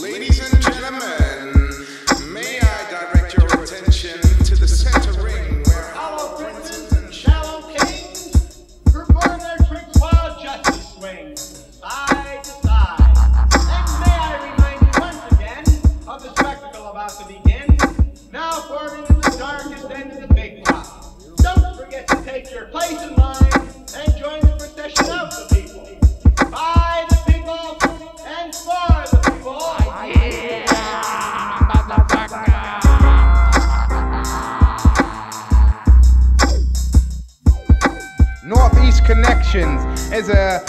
Ladies and gentlemen, may I direct your attention to the center ring where hollow princes and shallow kings perform their tricks while justice swings side to side. And may I remind you once again of the spectacle about to begin, now forming in the darkest end of the big top. Don't forget to take your place in line and join the procession of the people. By the people and for the people. Northeast Connections is a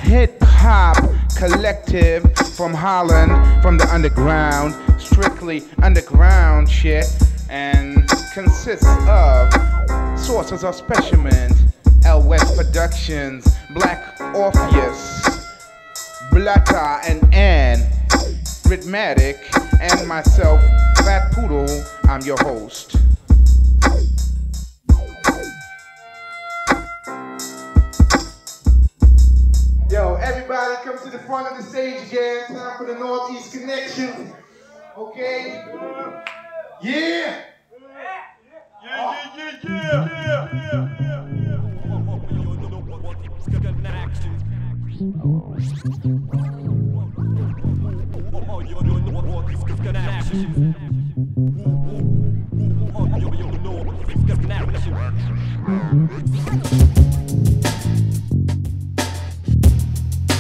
hip-hop collective from Holland, from the underground, strictly underground shit, and consists of sources of Specialment, L West Productions, Black Orpheus, Blatta and Rhythmatic, and myself, Fat Poodle. I'm your host. Yo, everybody come to the front of the stage again. Time for the Northeast Connection. Okay? Yeah!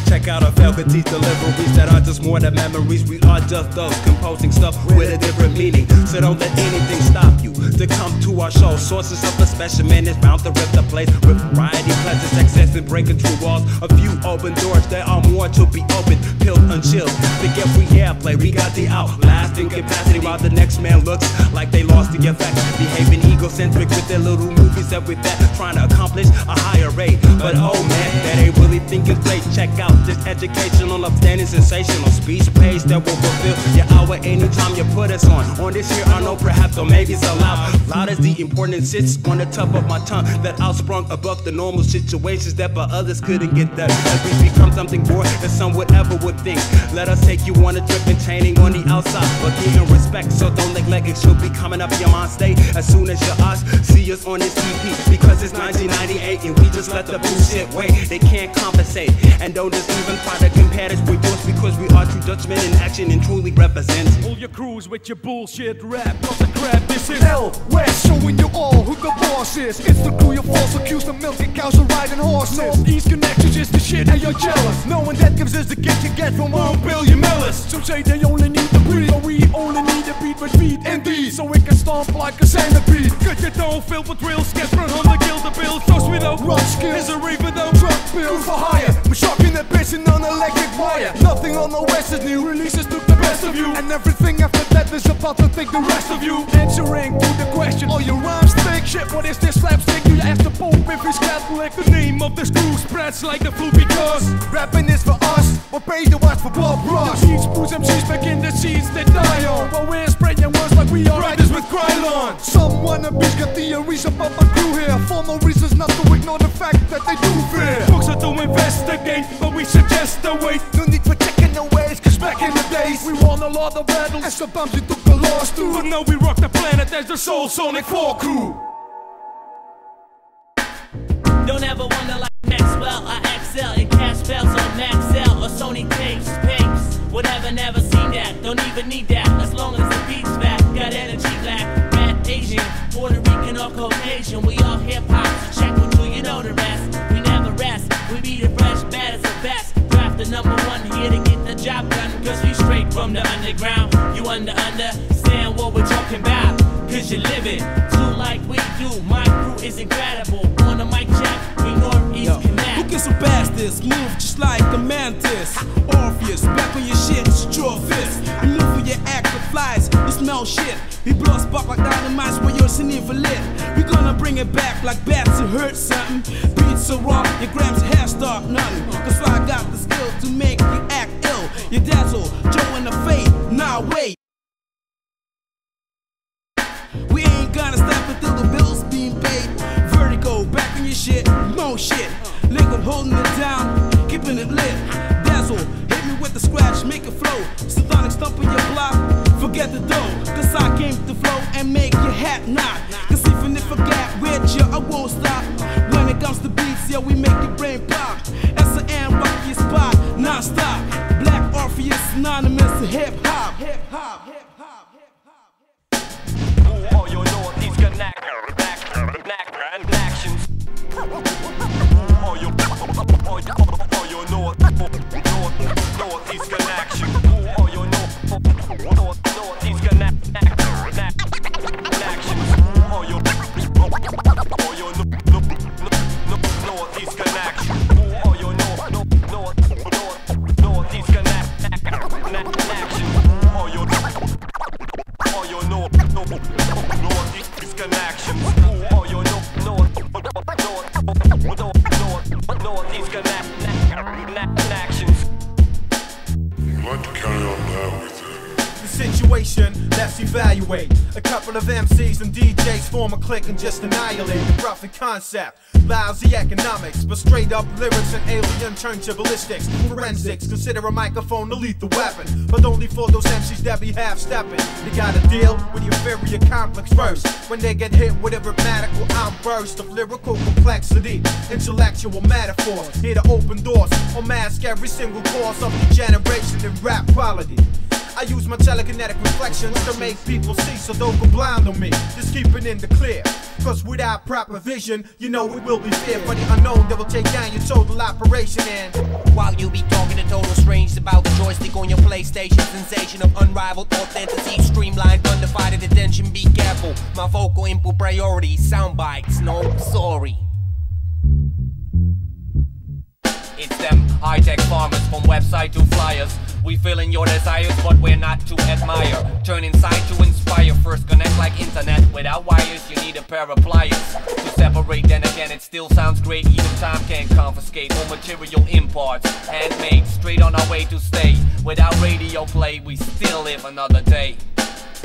Check out our faculty's deliveries that are just more than memories. We are just those composing stuff with a different meaning. So don't let anything stop you to come to our show. Sources of a Specialment is bound to rip the place with variety, pleasure, success, and breaking through walls. A few open doors, there are more to be opened. Pilled and chilled to get free airplay. We got the outlasting capacity while the next man looks like they lost the effect. Behaving egocentric with their little movies every that trying to accomplish a higher rate. But oh man, that ain't really thinking straight. Check out this educational, upstanding, sensational speech page that will fulfill your hour anytime you put us on. On this here, I know perhaps or maybe so loud. Loud as the importance sits on the top of my tongue that outsprung above the normal situations that for others couldn't get done. As we become something more than some would ever would think. Let us take you on a trip and training on the outside, but giving respect, so don't neglect it. She'll be coming up your mind state as soon as your eyes see us on this EP, because it's 1998 and we just let the bullshit wait. They can't compensate and don't just even try to compare this with yours, because we are true Dutchmen in action and truly represent. Pull your crews with your bullshit rap, cause the crap this is L West, showing you all who the boss is. It's the crew you false accused of milking cows and riding horses. Northeast Connections is the shit and you're jealous. Knowing that gives us the gift you get from 1 billion millers. Some say they only need the breed, but we only need a beat with feet and D, so we can stomp like a centipede. Cut your dome filled with real sketch from 100 gilder bills. Toast without rock skills, is a reaper though. truck bills for hire. We're shocking the bitch and on electric wire. Nothing on the West is new, releases took the best of you, and everything after that is about to take the rest of you. Answering to the question, all your rhymes think shit. What is this slapstick? You ask the Pope if he's Catholic. The name of the screw spreads like the flu because rapping is for us, but pay the watch for Bob Ross. Each booze MCs back in the seeds they die on, while we're spreading words like we are riders with Krylon. Some wannabes got theories about the crew here, for no reasons not to ignore the fact that they do fear. books are to investigate, but we suggest a wait. No need for checking the ways, cause back in the days we won a lot of battles, and sometimes we took the loss too. But now we rock the planet as the Soul Sonic 4 crew. Don't ever wonder like Maxwell or Axel and cash spells on Maxell or Sony tapes. Whatever, never seen that. Don't even need that. As long as the beat's back. Got energy black, red, Asian, Puerto Rican or Caucasian. We all hip hop, so check with you, you know the rest. We never rest. We be the fresh, bad as the best. Draft the #1 here to get the job done. Cause we straight from the underground. You understand what we're talking about. Cause you live it, too like we do. My crew is incredible. On the mic check, we Northeast Connect. Who gets so bastards? Move just like a mantis. Orpheus, back on your shit, straw fist. You move for your act with flies, you smell shit. We blow a spark like dynamite where you're sitting for lit. We gonna bring it back like bats to hurt something. Beats so raw, your grams hair start nothing. Cause I got the skill to make you act ill. You dazzle, Joe in the fade, nah wait. We ain't gonna stop until the bills being paid. Vertigo, back on your shit, no shit. Liquid holding it down, keeping it lit. Dazzle, hit me with the scratch, make it flow. Symphonic stomp Orpheus, synonymous to hip hop. All your northeast connect actions. All your northeast connection. All your northeast connect actions. All your northeast connection. All your northeast connect action. All your northeast connections. All your northeast connections. I'd like to carry on now with The situation, let's evaluate. A couple of MCs and DJs form a clique and just annihilate the profit concept. Lousy economics, but straight up lyrics and alien turn to ballistics. Forensics, consider a microphone a lethal weapon, but only for those MCs that be half-stepping. They gotta deal with the inferior complex first when they get hit with a rhythmatical outburst of lyrical complexity, intellectual metaphors, here to open doors or mask every single cause of degeneration in rap quality. I use my telekinetic reflections to make people see, so don't go blind on me. Just keep it in the clear, cause without proper vision, you know it will be fear for the unknown that will take down your total operation. And while you be talking to total strangers about the joystick on your PlayStation, sensation of unrivaled authenticity, streamlined, undivided attention, be careful. My vocal input priority, sound bites, no sorry. It's them high-tech farmers from website to flyers. We feeling your desires, but we're not to admire. Turn inside to inspire. First connect like internet. Without wires, you need a pair of pliers to separate. Then again, it still sounds great. Even time can't confiscate all material imports. Handmade, straight on our way to stay. Without radio play, we still live another day.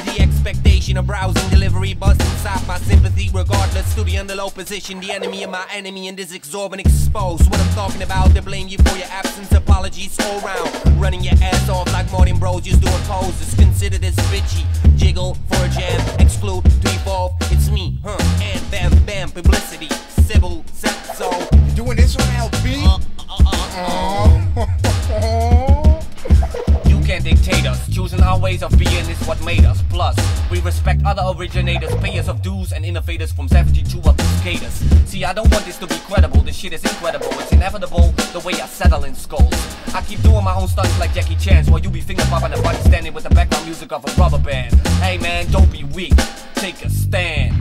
The expectation of browsing delivery busts inside my sympathy. Regardless to the under low position, the enemy of my enemy and this exorbitant exposed. What I'm talking about, they blame you for your absence. Apologies all round. Running your ass off like Martin Bros just doing poses. Considered as bitchy. Jiggle for a jam. Exclude to evolve. It's me, and bam bam publicity. Civil set so. Doing this on LP? You can't dictate us. Choosing our ways of being is what made us. Plus, we respect other originators, payers of dues and innovators from 72 up to skaters. See, I don't want this to be credible. This shit is incredible. It's inevitable the way I settle in skulls. I keep doing my own stunts like Jackie Chan's while you be finger popping and body standing with the background music of a rubber band. Hey man, don't be weak. Take a stand.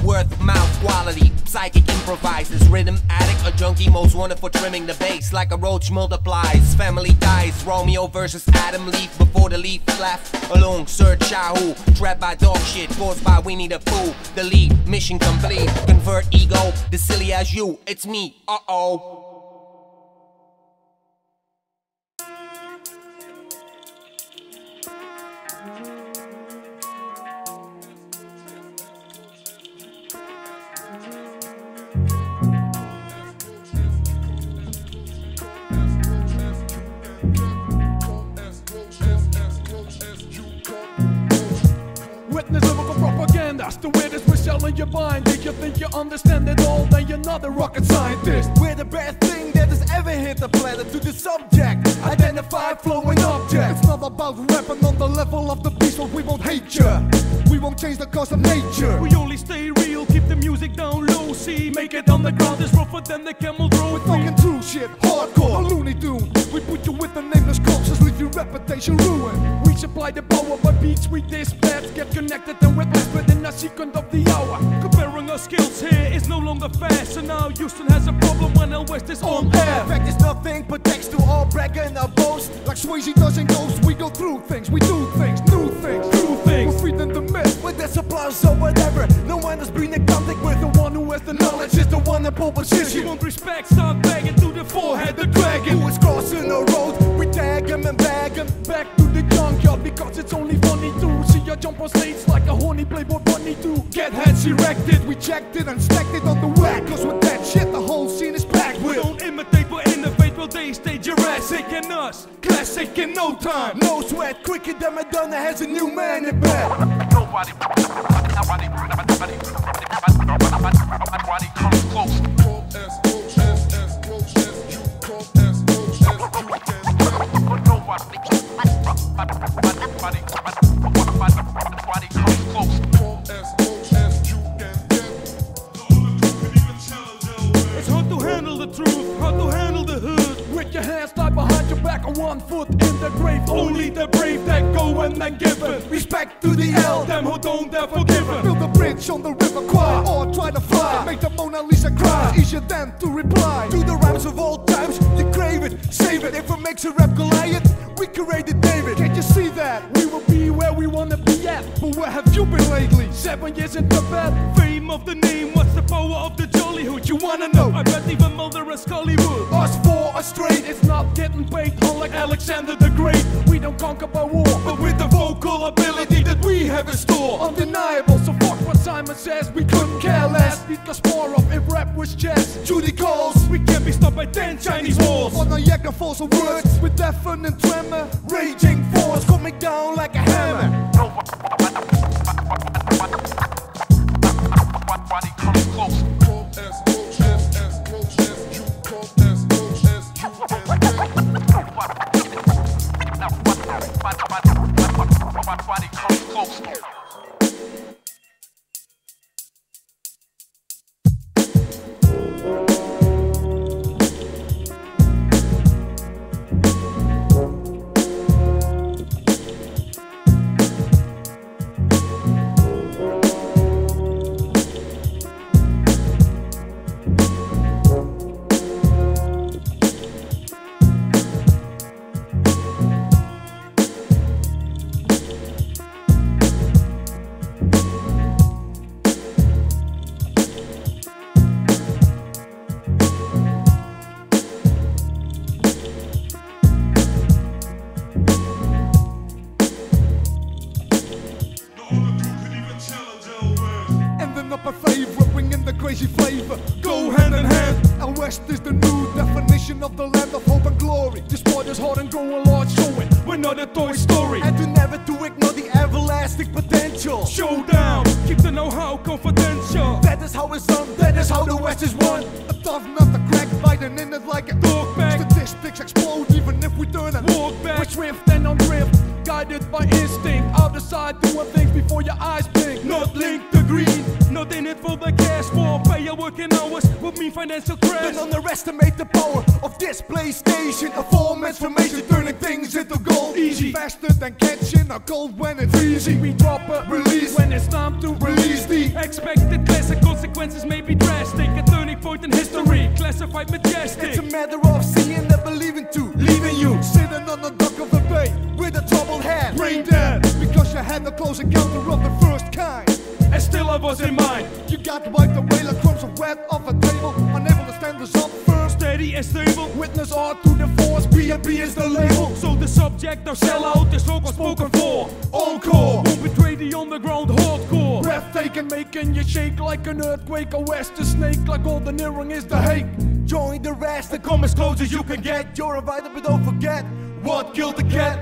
Word of mouth quality, psychic improvises, rhythm addict, a junkie most wanted for trimming the bass like a roach multiplies. Family ties, Romeo versus Adam, leaf before the leaf left. Along search Yahoo, trapped by dog shit, caused by Winnie the Pooh. Delete, mission complete, convert ego, the silly as you, it's me, uh-oh. Witness lyrical propaganda, that's the weirdest we're selling your mind. Do you think you understand it all? Then you're not a rocket scientist. We're the best thing that has ever hit the planet. To the subject, identify flowing object. It's not about rapping on the level of the beast, but we won't hate ya. We won't change the course of nature. We only stay real, keep the music down low. See, make it underground is rougher than the camel drove. We're talking true shit, hardcore, no Looney Tune. We put you with the nameless corpses, leave your reputation ruined. We supply the power, but beats we dispatch. Get connected and witness within a second of the hour. Comparing our skills here is no longer fast. So now Houston has a problem when El West is on air. In fact, it's nothing but text to all brag and our boast. Like Swayze doesn't ghost, we go through things, we do things, new things, true things. We're feeding the myth with their applause or whatever. No one has been in contact with the one who has the knowledge, is the one in pole position. You want respect, start begging to the forehead, the dragon. Who is crossing the road, we tag him and bag him. Back to the junkyard because it's only funny to see you jump on stage like a horny playboy bunny to get heads erected. We checked it and stacked it on the whack, cause with that shit the whole scene is packed with. Don't imitate but innovate, will they stay Jurassic and us classic in no time. No sweat, quicker than Madonna has a new man in bed. Nobody comes close. Nobody It's hard to handle the truth, hard to handle the hood. With your hands tied behind your back and 1 foot in the grave. Only the brave that go and then give it. Respect to the L. Them who don't dare forgive it. Build a bridge on the river Kwai, or try to fly. Make the Mona Lisa cry. It's easier than to reply to the rhymes of all times. You crave it, save it. If it makes a rap Goliath, we created David. Can't you see that? We will be where we wanna be at. But where have you been lately? 7 years in Tibet. Fame of the name, what's the power of the jolly hood? You wanna know? I bet even Mulder and Scully would. Us four are straight, it's not getting paid. Unlike Alexander the Great, we don't conquer by war, but with the vocal ability that we have in store. Undeniable, so fuck what Simon says. We couldn't care less, because more of if rap was chess. Judy calls, we can't be stopped by 10 Chinese walls. On a yak of false words, with deafening tremor. Raging force coming down like a hammer. Nobody comes close. Nobody comes close. Crazy flavor, go hand in hand. And West is the new definition of the land of hope and glory. This sport is hard and growing large, showing we're not a Toy Story. And to never to ignore the everlasting potential. Showdown, keep the know-how confidential. That is how it's done, that is how the West is won. A tough nut to crack, biting in it like a dog bag. Statistics explode even if we turn and walk back. We're swift and on drift, guided by instinct. Out the side doing things before your eyes blink. Not linked to green, not in it for the cash for pay your working hours would mean financial crash. Don't underestimate the power of this PlayStation. A form transformation, turning things into gold. Easy, faster than catching a cold when it's easy. We drop a release when it's time to release the expected classic consequences may be drastic. A turning point in history, classified majestic. It's a matter of seeing and believing to leaving you sitting on the dock of the bay with a troubled head, brain dead, because you had a close encounter of the first kind. And still I was in mind. You got wiped away like crumbs of wet off a table, unable to stand us up firm, steady and stable. Witness R to the force, B&B is the label. So the subject or sell out is all spoken for. Encore, won't betray the underground hardcore. Breathtaking, making you shake like an earthquake. A west a snake like golden earring is the hate. Join the rest and come as close as you can get. You're invited but don't forget what killed the cat.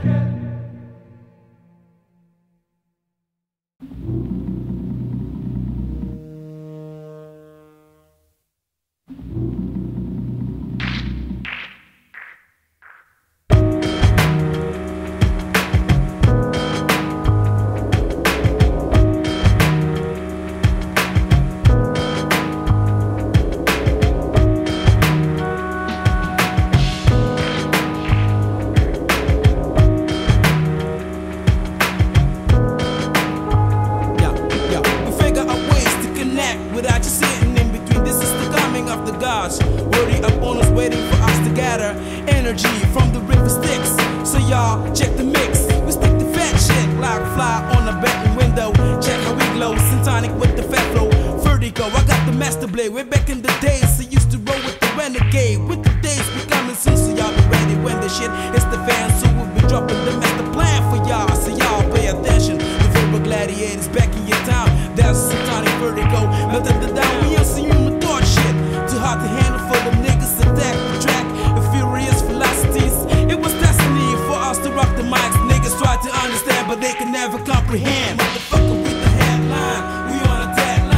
Way back in the days, I used to roll with the renegade. With the days becoming soon, so y'all be ready when the shit hits the fan. So we'll be dropping the master plan for y'all, so y'all pay attention. The verbal gladiators back in your town. There's some tiny vertigo, melted the down. We ain't seen human thought shit. Too hard to handle for them niggas attack the track. The furious velocities. It was destiny for us to rock the mics. Niggas try to understand, but they can never comprehend. Motherfucker with the headline, we on a deadline.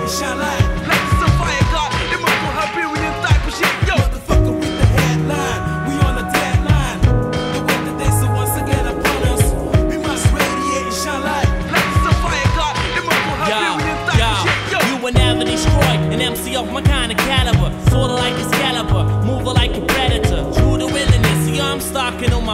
Shine light, like some fire god, it must go Hyperion type of shit, yo. Motherfucker with the headline,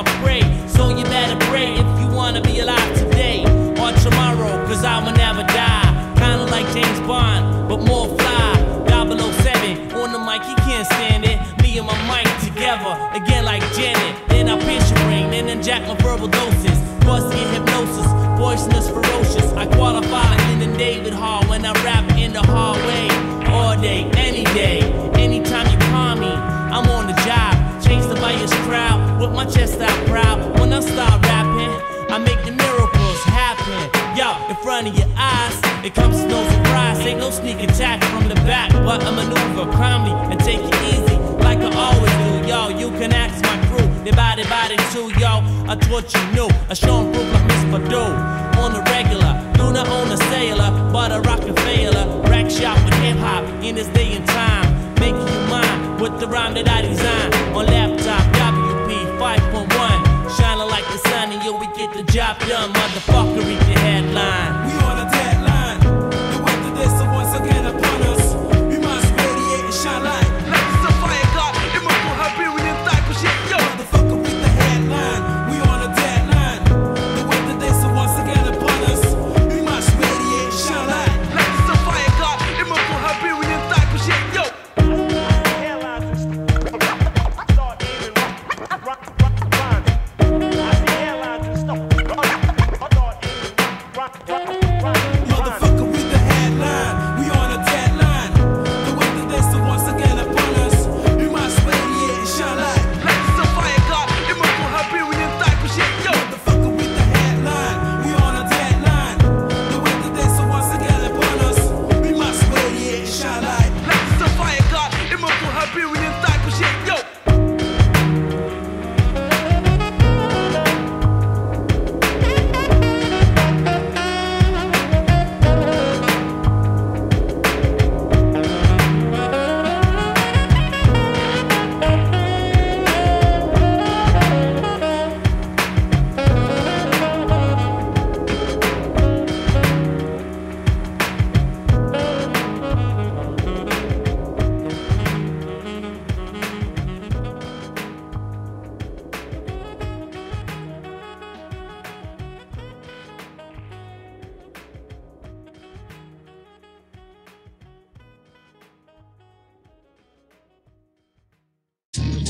my prey. So you better pray if you wanna be alive today or tomorrow, cause I will never die. Kinda like James Bond, but more fly. 007 on the mic, he can't stand it. Me and my mic together, again like Janet. Then I pinch your brain, then inject my verbal doses. Bust in hypnosis, poisonous, ferocious. I qualify like Lyndon David Hall when I rap in the hallway. All day, any day, anytime you call me, I'm on the job. Change the biased crowd with my chest out proud. When I start rapping, I make the miracles happen. Yo, in front of your eyes, it comes as no surprise. Ain't no sneak attack from the back, but I maneuver calmly and take it easy like I always do. Yo, you can ask my crew, they body too. Yo, I taught you new, I show 'em proof like Miss Purdue. On the regular, do not own a sailor, but a Rockefeller. Rack shop with hip hop in this day and time, making you mine with the rhyme that I designed on laptop WP 5.1. Shining like the sun and yo, we get the job done. Motherfucker, read the headline. We on a deadline. The weather this once again upon us. We must radiate and shine light. Like the fire god, it must be Hyperion type of shit, yo. Motherfucker, read the headline. We on a deadline. The weather this once again upon us. We must radiate and shine light. Like the fire god, it must be Hyperion type of shit, yo. Motherfucker, read the headline. We on a deadline. The weather this once again upon us. We must radiate and shine light. Like the fire god, it must be Hyperion type of shit, yo. Motherfucker, read the headline. We on a deadline. The weather this once again upon us. We must radiate and shine light. Like the fire god, it must be Hyperion type of shit, yo.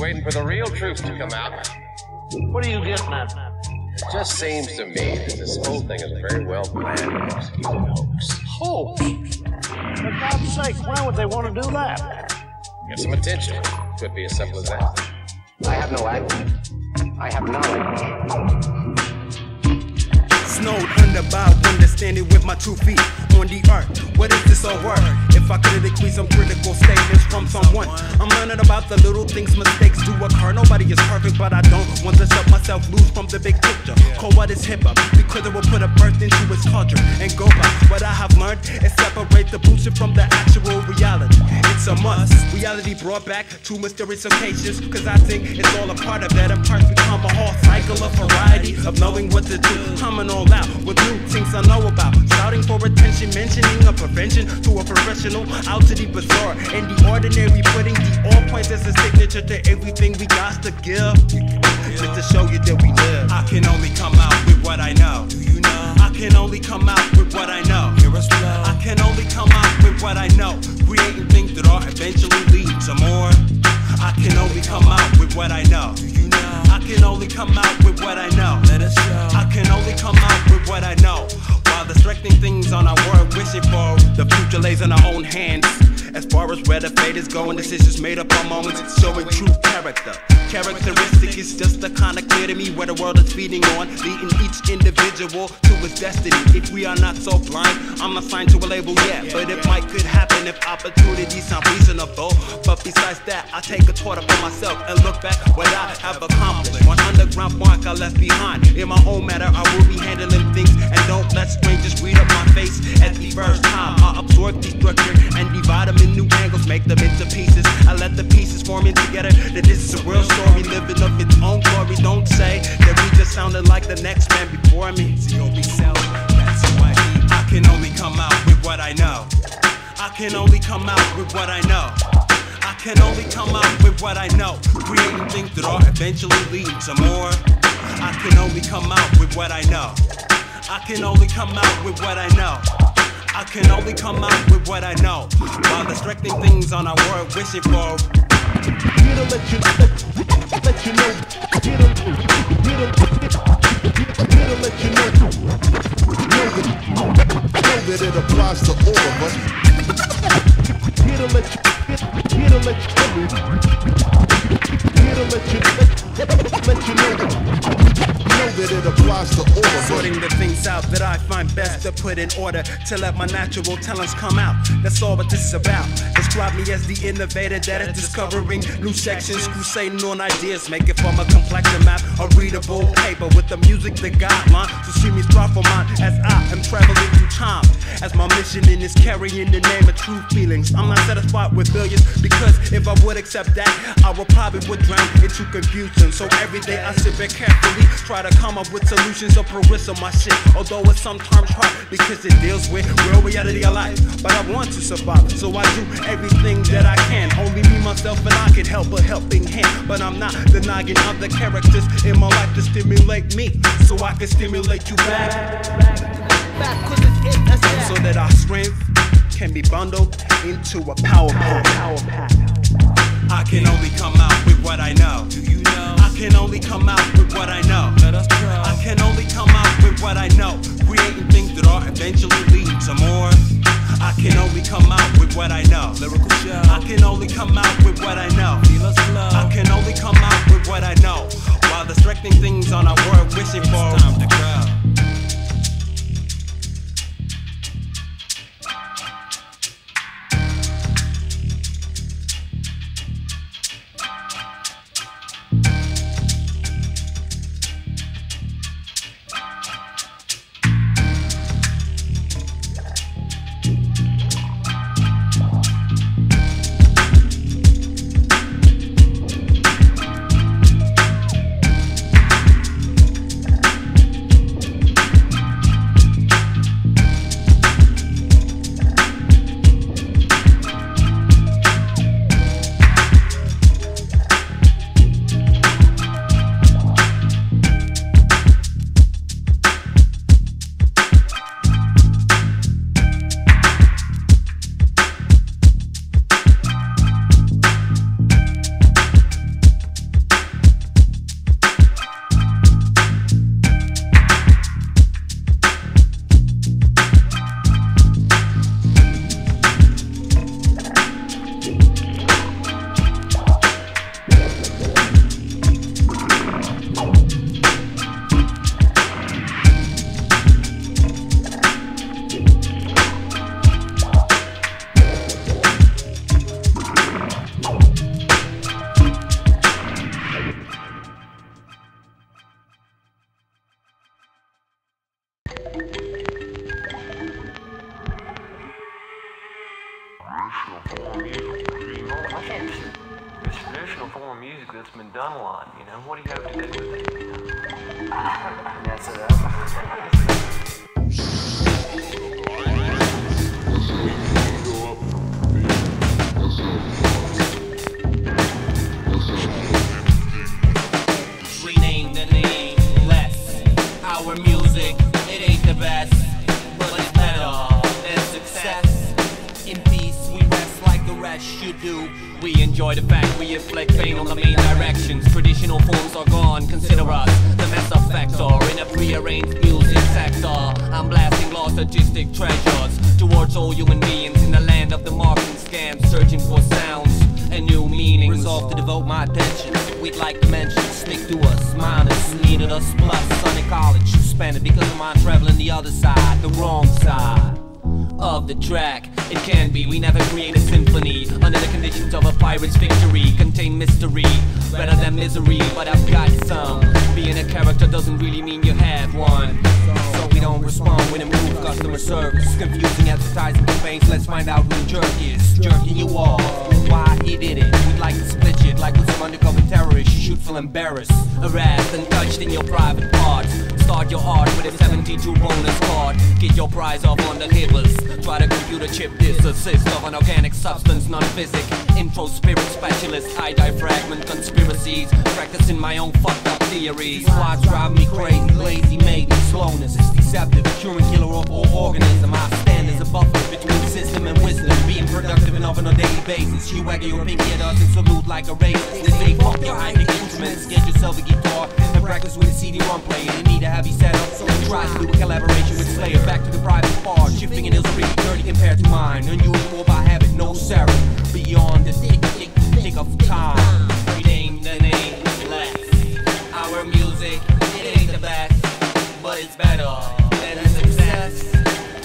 Waiting for the real truth to come out. What are you getting at? It just seems to me that this whole thing is very well planned and executed hoax. Hoax? For God's sake, why would they want to do that? Get some attention. Could be as simple as that. I have no act. I have knowledge. Snowed under by understanding with my 2 feet on the earth. What is this all worth? If I could agree some critical statements from someone, I'm learning about the little things, mistakes do occur. Nobody is perfect, but I don't want to shut myself loose from the big picture. Call what is hip hop, because it will put a birth into its culture and go by. What I have learned is separate the bullshit from the actual reality. It's a must. Reality brought back to mysterious occasions, cause I think it's all a part of that. And parts become a whole cycle of variety of knowing what to do. Coming all out with new things I know about. Shouting for attention, mentioning a prevention to a professional, out to the bizarre and the ordinary, putting the all points as a signature to everything we got to give. Just to show you that we live. I can only come out with what I know. Do you know? I can only come out with what I know. Hear us blow. I can only come out with what I know. Creating things that are eventually lead to more. I can only come out with what I know. Do you know? I can only come out with what I know. Let us show. I can only come out with what I know. While distracting things on our world, wishing for the future lays in our own hands. As far as where the fate is going, decisions made up on moments, showing true character. Characteristic is just the kind of clear to me where the world is feeding on, leading each individual to his destiny. If we are not so blind, I'm not signed to a label yet, but it might could happen if opportunities sound reasonable. But besides that, I take a thought upon myself and look back what I have accomplished. One underground mark I left behind. In my own matter, I will be handling things, and don't let strangers read up my face at the first time. I absorb the structure and divide them in new angles, make them into pieces. I let the pieces form in together. That this is a real story, living up its own glory. Don't say that we just sounded like the next man before me. C.O.B. selling, that's who I be. I can only come out with what I know. I can only come out with what I know. I can only come out with what I know. Creating things that are eventually leading to more. I can only come out with what I know. I can only come out with what I know. I can only come out with what I know. While distracting things on our world, wishing for. Here to let you know. Here to let you know. Know that it applies to all of us. Here to let you. Here to let you know. Know that it applies to all of us. Sorting the things out that I find best to put in order to let my natural talents come out. That's all what this is about. Describe me as the innovator that is discovering new sections, crusading on ideas, making from a complexion map a readable paper with the music, the guideline. So see me strive for mine as I am traveling through time. As my mission is carrying the name of true feelings. I'm not satisfied with billions because if I would accept that, I would probably drown into confusion. So every day I sit back carefully, try to come up with solutions or progress on my shit. Although it's sometimes hard because it deals with real reality of life. But I want to survive, so I do everything that I can. Only me, myself, and I can help a helping hand. But I'm not denying other characters in my life to stimulate me, so I can stimulate you back. So that our strength can be bundled into a power pack. I can only come out with what I know. Do you know? I can only come out with what I know. Let us try. I can only come out with what I know. Creating things that are eventually leading to more. I can only come out with what I know. Lyrical show. I can only come out with what I know. Feel us flow. I can only come out with what I know. While distracting things on our world, wishing for time to grow. It's a traditional form of music that's been done a lot, you know? What do you have to do with it, you know? That's it up. Rename the Nameless. Our music, it ain't the best, but it's better than success. In peace, we rest like the rest should do. We enjoy the fact we inflict pain on the main directions. Traditional forms are gone, consider us the mess factor in a prearranged music sector. I'm blasting lost artistic treasures towards all human beings in the land of the marketing scams, searching for sounds and new meanings. Resolved to devote my attention. We'd like to mention, stick to us, minus, needed us, plus, Sunny College, suspended because of my traveling the other side, the wrong side of the track. It can be, we never create a symphony under the conditions of a pirate's victory. Contain mystery rather than misery, but I've got some. Being a character doesn't really mean you have one. So we don't respond with improved customer service. Confusing advertising campaigns, let's find out who the jerk is. Jerking you off, why he did it. We'd like to split it like with some undercover terrorists. should feel embarrassed, harassed and touched in your private parts. Start your art with a 72 bonus card. Get your prize off on the hibbers. Try to computer chip this, assist of an organic substance, non-physic. Intro spirit specialist, high fragment conspiracies. Practicing my own fucked up theories. Squads drive me crazy, lazy, made me slowness. It's deceptive, curing killer of all organism. I stand as a buffer between system and wisdom. Being productive enough on a daily basis. You waggle your pinky at us and salute like a racist. They say fuck your high-tech instruments. Get yourself a guitar and practice with a CD-ROM player. You need a heavy setup, so try to do a collaboration with Slayer. Back to the private part. Shifting in is really dirty compared to mine. Unusual by habit, no Sarah. Beyond the tick of time. Rename the nameless. Our music, it ain't the best, but it's better than a success.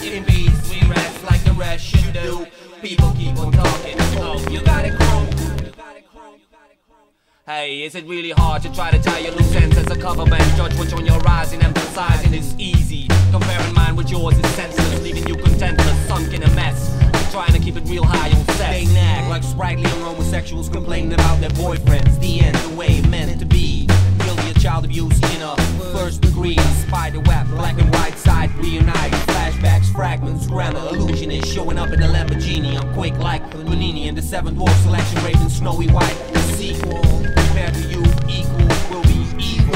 In peace, we rest like the rest should do. People keep on talking. Oh, you got it wrong. Hey, is it really hard to try to tie your loose ends as a cover band? Judge what's on your rising, emphasizing it's easy. Comparing mine with yours is senseless, leaving you contentless, sunk in a mess. I'm trying to keep it real high on set. They nag like sprightly young homosexuals complaining about their boyfriends. The end, the way it meant to be. Guilty of child abuse in a first degree. A spider web, black and white side reunite. Flashbacks, fragments, grammar, illusion is showing up in the Lamborghini. I'm quick like Bonini in the 7th War selection, Raven, Snowy White. The sequel, compared to you, equal will be evil.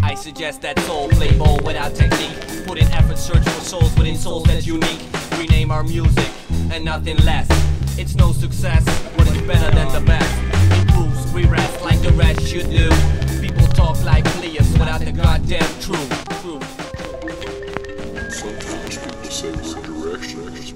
I suggest that soul play ball without technique. Put in effort, search for souls within souls that's unique. Rename our music and nothing less. It's no success, but it's better than the best. Improves, we rest like the rest should do. People talk like players without the goddamn truth. Sometimes people say we're directioners.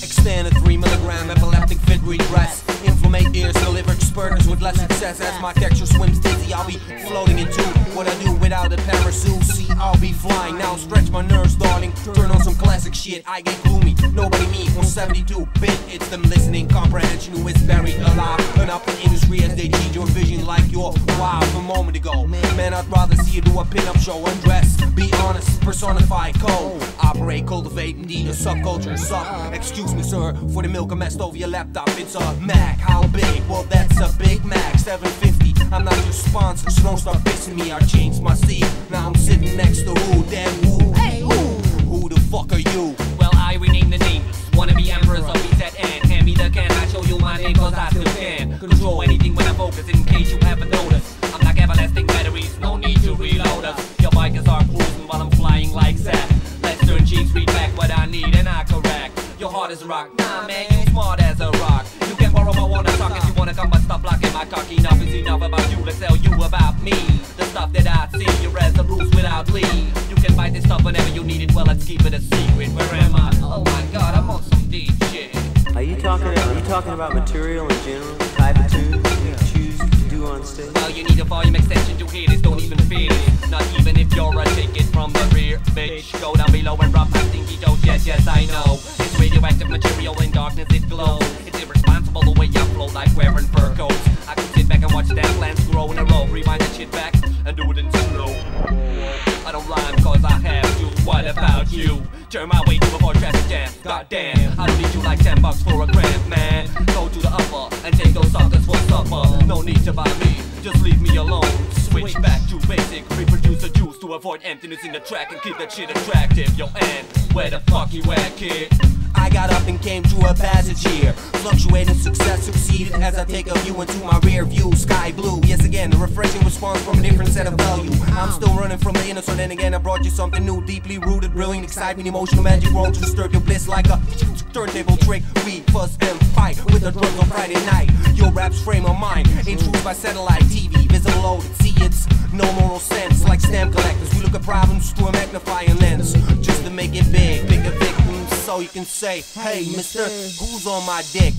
Extend a 3 milligram epileptic fit regress. Inflammate ears, deliver spurters with less success. As my texture swims dizzy, I'll be floating into what I do without a parachute. See, I'll be flying now. Stretch my nerves, darling. Turn on some classic shit. I get gloomy. Nobody me on 72-bit. It's them listening comprehension who is buried alive. An up in industry as they cheat your vision like you're wild a moment ago. Man, I'd rather see you do a pin-up show. Undress, be honest, personify code. Operate, cultivate, indeed a subculture. Suck. Excuse me, sir, for the milk I messed over your laptop. It's a Mac. How big? Well, that's a Big Mac. 750. I'm not your sponsor, so don't start pissing me. I changed my seat. Now I'm sitting next to who? Damn who? Hey, who the fuck are you? Well, I rename the nameless. Wanna be emperors of BZN. Hand me the can, I show you my name cause I still can. Control anything when I focus in case you haven't noticed. I'm like everlasting batteries, no need to reload us. Your bikers are cruising while I'm flying like that. Let's turn cheeks, read back what I need and I correct. Your heart is rock, nah man, you smart as a rock. You can borrow my wanna talk if you wanna come but stop blocking my cock. Enough is enough about you, let's tell you about me. The stuff that I see, you read the rules without leave. You can buy this stuff whenever you need it, well let's keep it a secret. Where am I? Oh my god, I'm on some deep shit. Are you talking about material in general? Type of tunes you choose to do on stage? Well, you need a volume extension to hear this, don't even feel it. Not even if you're a ticket from the rear, bitch. Go down below and rough my stinky toes, yes, I know. It's radioactive material, in darkness it glows. It's irresponsible the way I flow like wearing fur coats. I can sit back and watch damn plants grow in a row. Rewind that shit back and do it in slow. I don't rhyme cause I have to, what about you? Turn my way to avoid traffic jam, goddamn. I don't need you like $10 for a grand, man. Go to the upper and take those suckers for supper. No need to buy me, just leave me alone. Switch back to basic, reproduce the juice to avoid emptiness in the track and keep that shit attractive. Yo, and where the fuck you at, kid? I got up and came to a passage here. Fluctuating success succeeded as I take a view into my rear view. Sky blue, yes again, a refreshing response from a different set of value. I'm still running from the inner, so then again I brought you something new. Deeply rooted, brilliant, excitement, emotional magic grown to disturb your bliss like a turntable trick. We fuss and fight with the drums on Friday night. Your rap's frame of mind, intruded by satellite TV. Visible loaded, see it's no moral sense. Like stamp collectors, we look at problems through a magnifying lens. Just to make it big, pick a victim so you can say, hey mister, who's on my dick?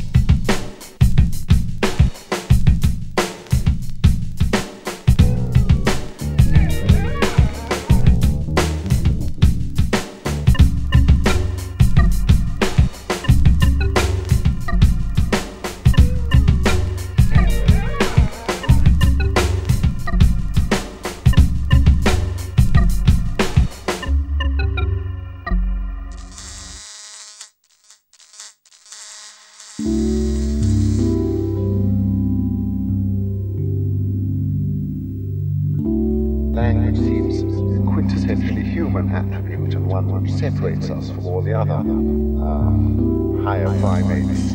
human attribute and one which separates us from all the other higher primates.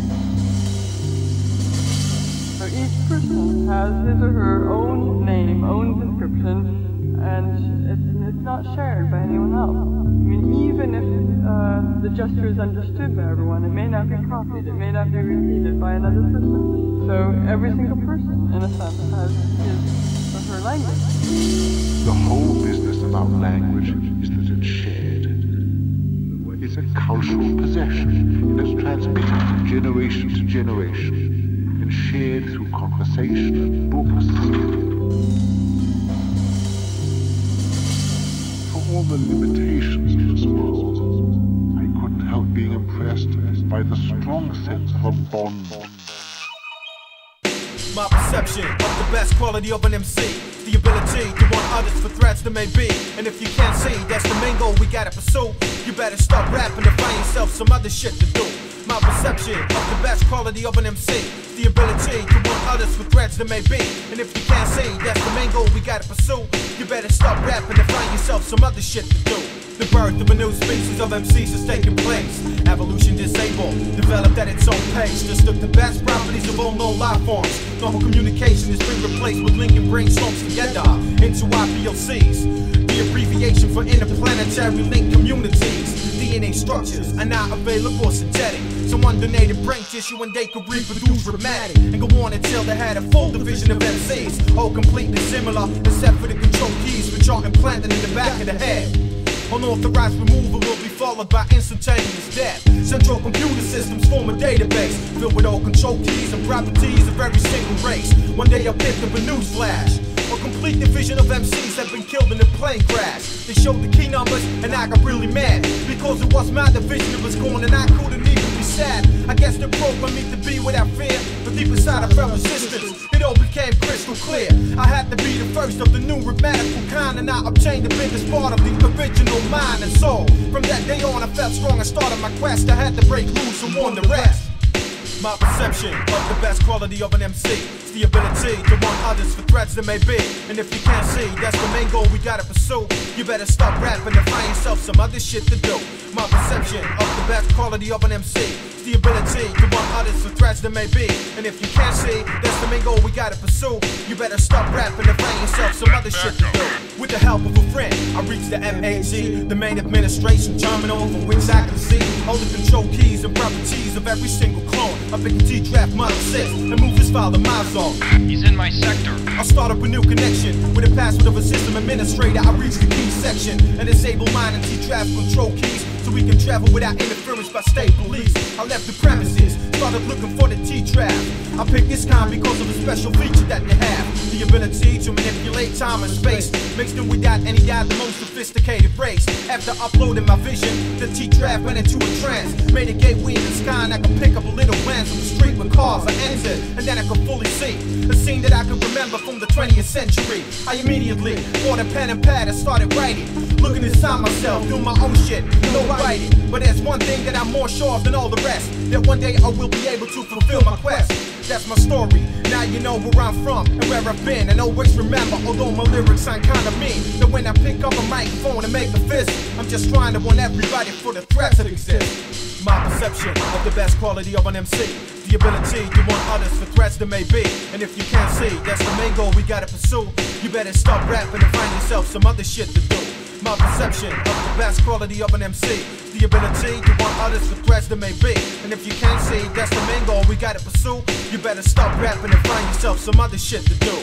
So each person has his or her own name, own description, and it's not shared by anyone else. I mean, even if the gesture is understood by everyone, it may not be copied, it may not be repeated by another person. So every single person, in a sense, has his or her language. The whole business about language is that it's shared. It's a cultural possession. It is transmitted from generation to generation and shared through conversation and books. For all the limitations of this world, I couldn't help being impressed by the strong sense of a bond. My perception of the best quality of an MC, the ability to want others for threats that may be. And if you can't see, that's the main goal we gotta pursue. You better stop rapping and find yourself some other shit to do. My perception of the best quality of an MC, the ability to want others for threats that may be. And if you can't see, that's the main goal we gotta pursue. You better stop rapping and find yourself some other shit to do. The birth of a new species of MCs is taking place. Evolution disabled, developed at its own pace. Just took the best properties of all known life forms. Normal communication has been replaced with linking brainstorms together into IPLCs. The abbreviation for interplanetary link communities. DNA structures are not available or synthetic. Someone donated brain tissue and they could reproduce Rhythmatic and go on until they had a full division of MCs, all completely similar except for the control keys which are implanted in the back of the head. Unauthorized removal will be followed by instantaneous death. Central computer systems form a database filled with all control keys and properties of every single race. One day I picked up a news flash. A complete division of MCs have been killed in a plane crash. They showed the key numbers and I got really mad because it was my division that was gone and I couldn't even be sad. I guess they programmed me to be without fear, but deep inside I felt resistance. It all became crystal clear. I had to be the first of the new rhythmatical kind, and I obtained the biggest part of the original mind and soul. From that day on I felt strong and started my quest. I had to break loose and warn the rest. My perception of the best quality of an MC is the ability to want others for threats that may be. And if you can't see, that's the main goal we gotta pursue. You better stop rapping and find yourself some other shit to do. My perception of the best quality of an MC is the ability to want others for threats that may be. And if you can't see, that's the main goal we gotta pursue. You better stop rapping and find yourself some other shit to do. With the help of a friend, I reached the MAG, the main administration terminal from which I can see all the control keys and properties of every single clone. I pick a T-Draft Model 6 and move this file to my zone. He's in my sector. I'll start up a new connection with the password of a system administrator. I reach the key section and disable mine and T-Draft control keys so we can travel without interference by state police. I left the premises, started looking for the T-Draft. I picked this kind because of a special feature that they have. The ability to manipulate time and space makes them without any doubt the most sophisticated race. After uploading my vision, the T-Draft went into a trance. Made a gateway in the sky and I could pick up a little glance on the street with cars. I entered and then I could fully see a scene that I could remember from the 20th century. I immediately bought a pen and pad and started writing. Looking inside myself, doing my own shit, no writing. But there's one thing that I'm more sure of than all the rest, that one day I will be able to fulfill my quest. That's my story. Now you know where I'm from and where I've been. And always remember, although my lyrics sound kinda mean, that when I pick up a microphone and make a fist, I'm just trying to warn everybody for the threats that exist. My perception of the best quality of an MC, the ability to want others for threats that may be. And if you can't see, that's the main goal we gotta pursue. You better stop rapping and find yourself some other shit to do. My perception of the best quality of an MC, the ability to want others for threats that may be. And if you can't see, that's the main goal we gotta pursue. You better stop rapping and find yourself some other shit to do.